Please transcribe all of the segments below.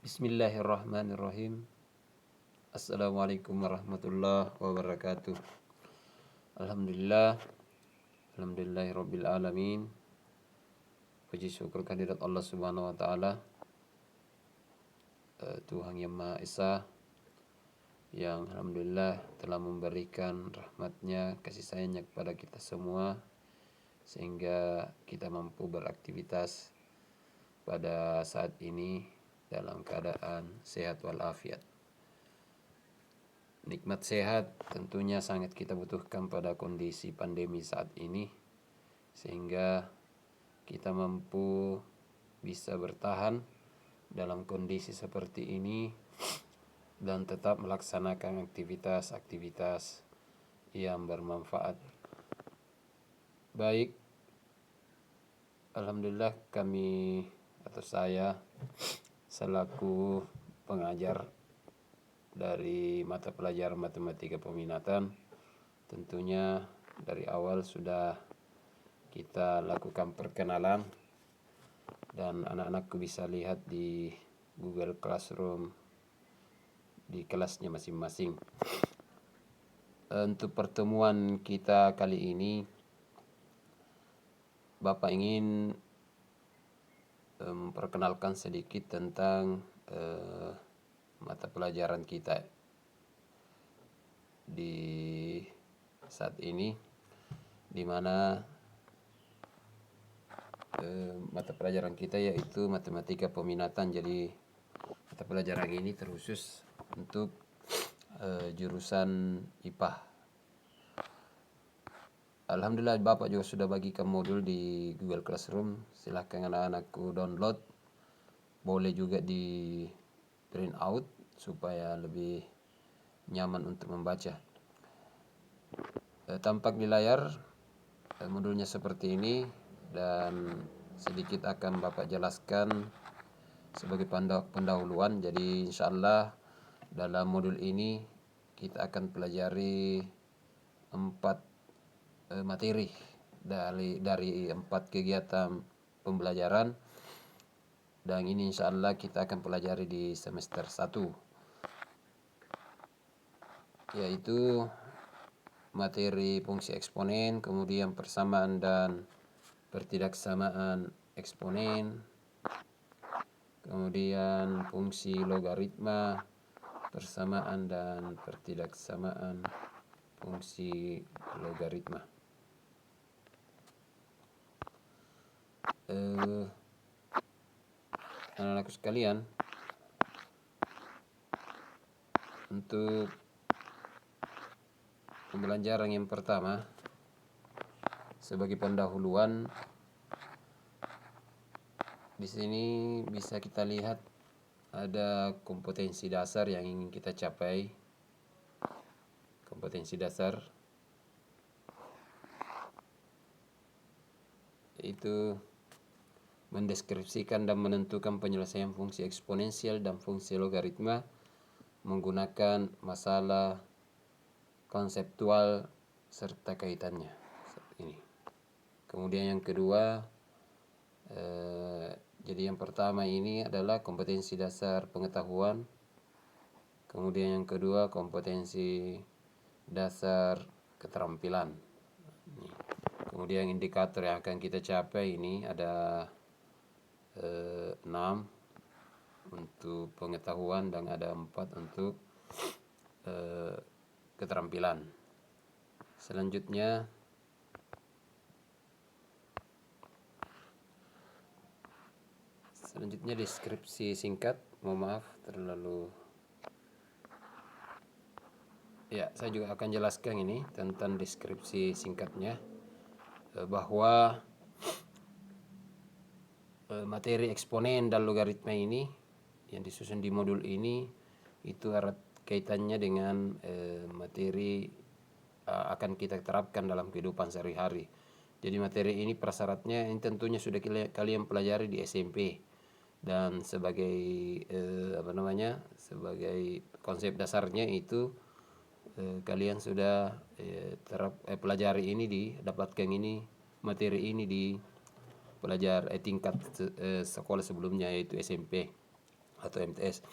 Bismillahirrahmanirrahim. Assalamualaikum warahmatullahi wabarakatuh. Alhamdulillah, alhamdulillahirabbil alamin. Puji syukur kehadirat Allah Subhanahu wa taala, Tuhan yang Maha Esa, yang alhamdulillah telah memberikan rahmatnya, kasih sayangnya kepada kita semua, sehingga kita mampu beraktivitas pada saat ini dalam keadaan sehat walafiat. Nikmat sehat tentunya sangat kita butuhkan pada kondisi pandemi saat ini, sehingga kita mampu bisa bertahan dalam kondisi seperti ini dan tetap melaksanakan aktivitas-aktivitas yang bermanfaat. Baik, alhamdulillah kami atau saya selaku pengajar dari mata pelajaran matematika peminatan, tentunya dari awal sudah kita lakukan perkenalan dan anak-anakku bisa lihat di Google Classroom di kelasnya masing-masing. Untuk pertemuan kita kali ini, Bapak ingin memperkenalkan sedikit tentang mata pelajaran kita di saat ini, di mana mata pelajaran kita yaitu matematika peminatan. Jadi mata pelajaran ini terkhusus untuk jurusan IPA. Alhamdulillah Bapak juga sudah bagikan modul di Google Classroom. Silahkan anak-anakku download. Boleh juga di print out supaya lebih nyaman untuk membaca. Tampak di layar modulnya seperti ini, dan sedikit akan Bapak jelaskan sebagai pendahuluan. Jadi insyaallah dalam modul ini kita akan pelajari 4 materi dari 4 kegiatan pembelajaran, dan ini insyaallah kita akan pelajari di semester 1, yaitu materi fungsi eksponen, kemudian persamaan dan pertidaksamaan eksponen, kemudian fungsi logaritma, persamaan dan pertidaksamaan fungsi logaritma. Anak-anakku sekalian, untuk pembelajaran yang pertama, sebagai pendahuluan, di sini bisa kita lihat ada kompetensi dasar yang ingin kita capai. Kompetensi dasar yaitu mendeskripsikan dan menentukan penyelesaian fungsi eksponensial dan fungsi logaritma menggunakan masalah konseptual serta kaitannya. Ini. Kemudian yang kedua, jadi yang pertama ini adalah kompetensi dasar pengetahuan. Kemudian yang kedua kompetensi dasar keterampilan. Kemudian indikator yang akan kita capai ini ada 6 untuk pengetahuan dan ada 4 untuk keterampilan. Selanjutnya deskripsi singkat. Mohon maaf terlalu saya juga akan jelaskan ini tentang deskripsi singkatnya, bahwa materi eksponen dan logaritma ini yang disusun di modul ini itu erat kaitannya dengan materi akan kita terapkan dalam kehidupan sehari-hari. Jadi materi ini prasyaratnya ini tentunya sudah kalian pelajari di SMP, dan sebagai sebagai konsep dasarnya itu kalian sudah pelajari ini, dapatkan ini materi ini di tingkat sekolah sebelumnya, yaitu SMP. atau MTS.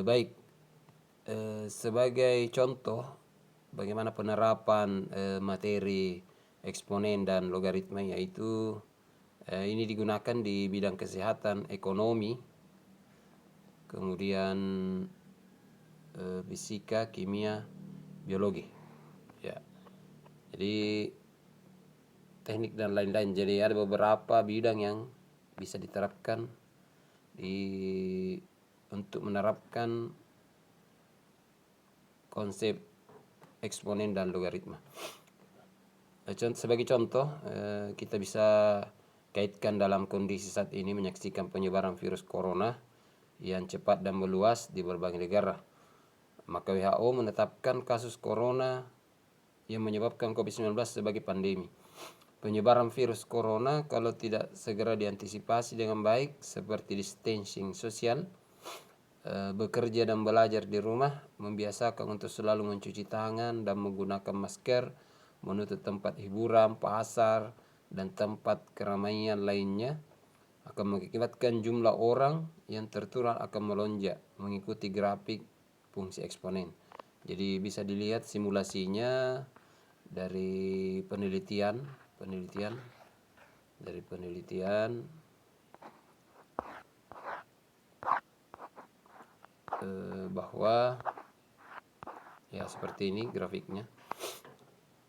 Baik, sebagai contoh bagaimana penerapan materi eksponen dan logaritma, yaitu ini digunakan di bidang kesehatan, ekonomi, kemudian fisika, kimia, biologi. Ya. Jadi teknik dan lain-lain. Jadi ada beberapa bidang yang bisa diterapkan untuk menerapkan konsep eksponen dan logaritma. Sebagai contoh, kita bisa kaitkan dalam kondisi saat ini menyaksikan penyebaran virus corona yang cepat dan meluas di berbagai negara. Maka WHO menetapkan kasus corona yang menyebabkan COVID-19 sebagai pandemi. Penyebaran virus corona kalau tidak segera diantisipasi dengan baik, seperti distancing sosial, bekerja dan belajar di rumah, membiasakan untuk selalu mencuci tangan dan menggunakan masker, menutup tempat hiburan, pasar, dan tempat keramaian lainnya, akan mengakibatkan jumlah orang yang tertular akan melonjak mengikuti grafik fungsi eksponen. Jadi bisa dilihat simulasinya dari penelitian bahwa ya seperti ini grafiknya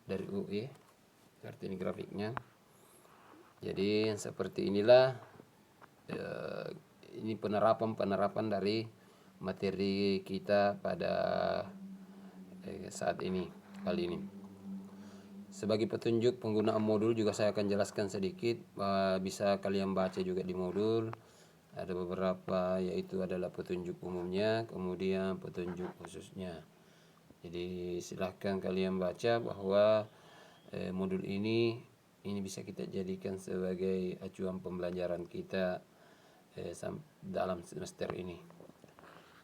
dari UE. Seperti ini grafiknya. Jadi seperti inilah ini penerapan dari materi kita pada saat ini, kali ini. Sebagai petunjuk penggunaan modul juga saya akan jelaskan sedikit, bisa kalian baca juga di modul. Ada beberapa, yaitu adalah petunjuk umumnya, kemudian petunjuk khususnya. Jadi silahkan kalian baca bahwa modul ini bisa kita jadikan sebagai acuan pembelajaran kita dalam semester ini.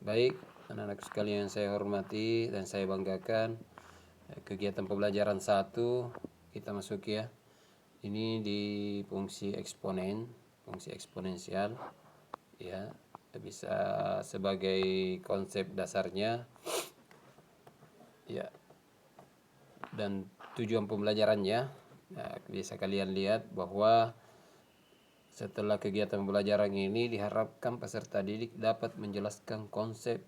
Baik, anak-anak sekalian yang saya hormati dan saya banggakan, kegiatan pembelajaran 1 kita masuk ya. Ini di fungsi eksponen, fungsi eksponensial ya. Bisa sebagai konsep dasarnya ya. Dan tujuan pembelajarannya, bisa kalian lihat bahwa setelah kegiatan pembelajaran ini diharapkan peserta didik dapat menjelaskan konsep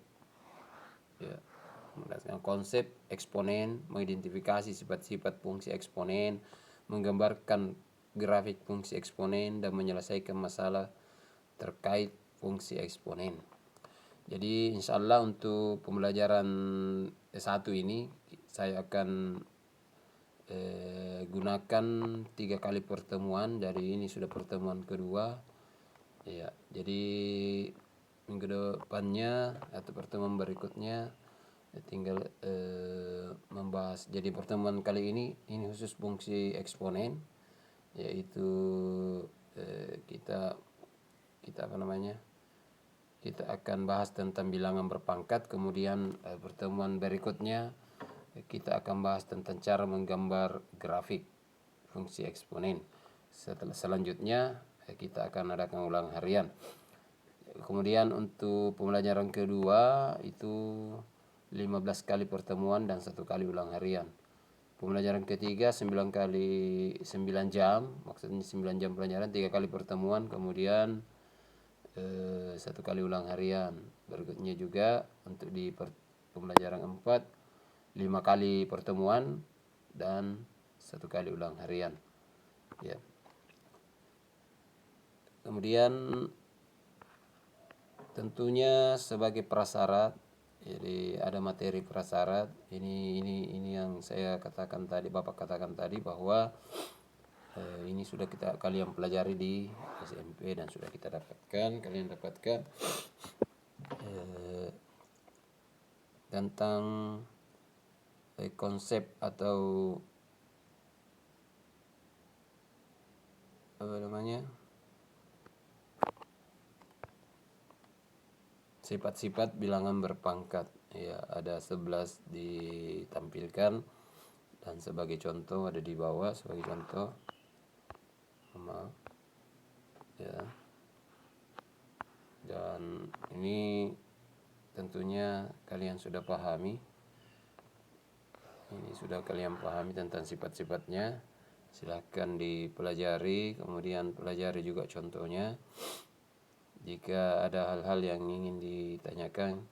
eksponen, mengidentifikasi sifat-sifat fungsi eksponen, menggambarkan grafik fungsi eksponen, dan menyelesaikan masalah terkait fungsi eksponen. Jadi insya Allah untuk pembelajaran S1 ini saya akan gunakan 3 kali pertemuan. Dari ini sudah pertemuan kedua ya. Jadi minggu depannya atau pertemuan berikutnya tinggal membahas. Jadi pertemuan kali ini khusus fungsi eksponen, yaitu kita kita akan bahas tentang bilangan berpangkat. Kemudian pertemuan berikutnya kita akan bahas tentang cara menggambar grafik fungsi eksponen. Selanjutnya kita akan adakan ulang harian. Kemudian untuk pembelajaran kedua itu 15 kali pertemuan dan 1 kali ulang harian. Pembelajaran ketiga 9 jam, maksudnya 9 jam pelajaran, 3 kali pertemuan, kemudian 1 kali ulang harian. Berikutnya juga untuk di pembelajaran 4 5 kali pertemuan dan 1 kali ulang harian ya. Kemudian tentunya sebagai prasyarat, jadi ada materi prasyarat. Ini yang saya katakan tadi, Bapak katakan tadi, bahwa ini sudah kalian pelajari di SMP dan sudah kalian dapatkan tentang konsep atau sifat-sifat bilangan berpangkat ya. Ada 11 ditampilkan dan sebagai contoh ada di bawah sebagai contoh. Maaf ya. Dan ini tentunya kalian sudah pahami. Ini sudah kalian pahami tentang sifat-sifatnya. Silahkan dipelajari, kemudian pelajari juga contohnya. Jika ada hal-hal yang ingin ditanyakan,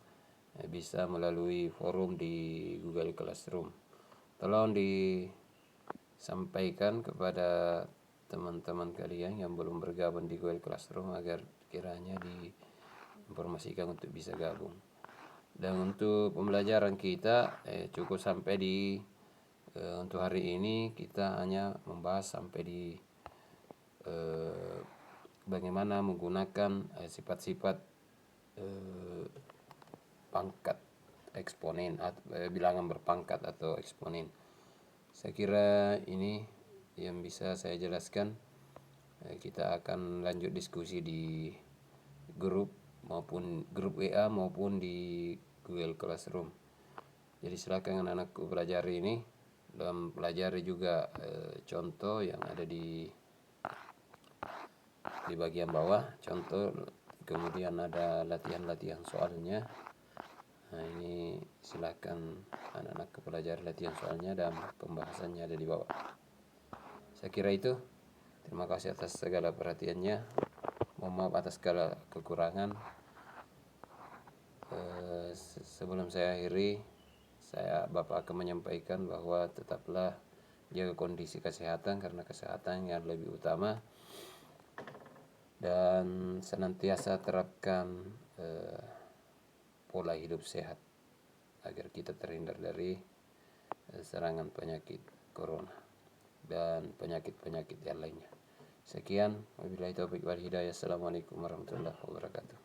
bisa melalui forum di Google Classroom. Tolong disampaikan kepada teman-teman kalian yang belum bergabung di Google Classroom agar kiranya diinformasikan untuk bisa gabung. Dan untuk pembelajaran kita cukup sampai di untuk hari ini kita hanya membahas sampai di bagaimana menggunakan sifat-sifat pangkat eksponen atau bilangan berpangkat atau eksponen. Saya kira ini yang bisa saya jelaskan. Kita akan lanjut diskusi di grup WA maupun di Google Classroom. Jadi silakan anak-anakku pelajari ini dan pelajari juga contoh yang ada di bagian bawah, contoh, kemudian ada latihan-latihan soalnya. Nah, ini silakan anak-anak pelajari latihan soalnya dan pembahasannya ada di bawah. Saya kira itu. Terima kasih atas segala perhatiannya. Mohon maaf atas segala kekurangan. Sebelum saya akhiri, Bapak akan menyampaikan bahwa tetaplah jaga kondisi kesehatan karena kesehatan yang lebih utama, dan senantiasa terapkan pola hidup sehat agar kita terhindar dari serangan penyakit corona dan penyakit-penyakit yang lainnya. Sekian, wabillahi taufiq wal hidayah. Assalamualaikum warahmatullahi wabarakatuh.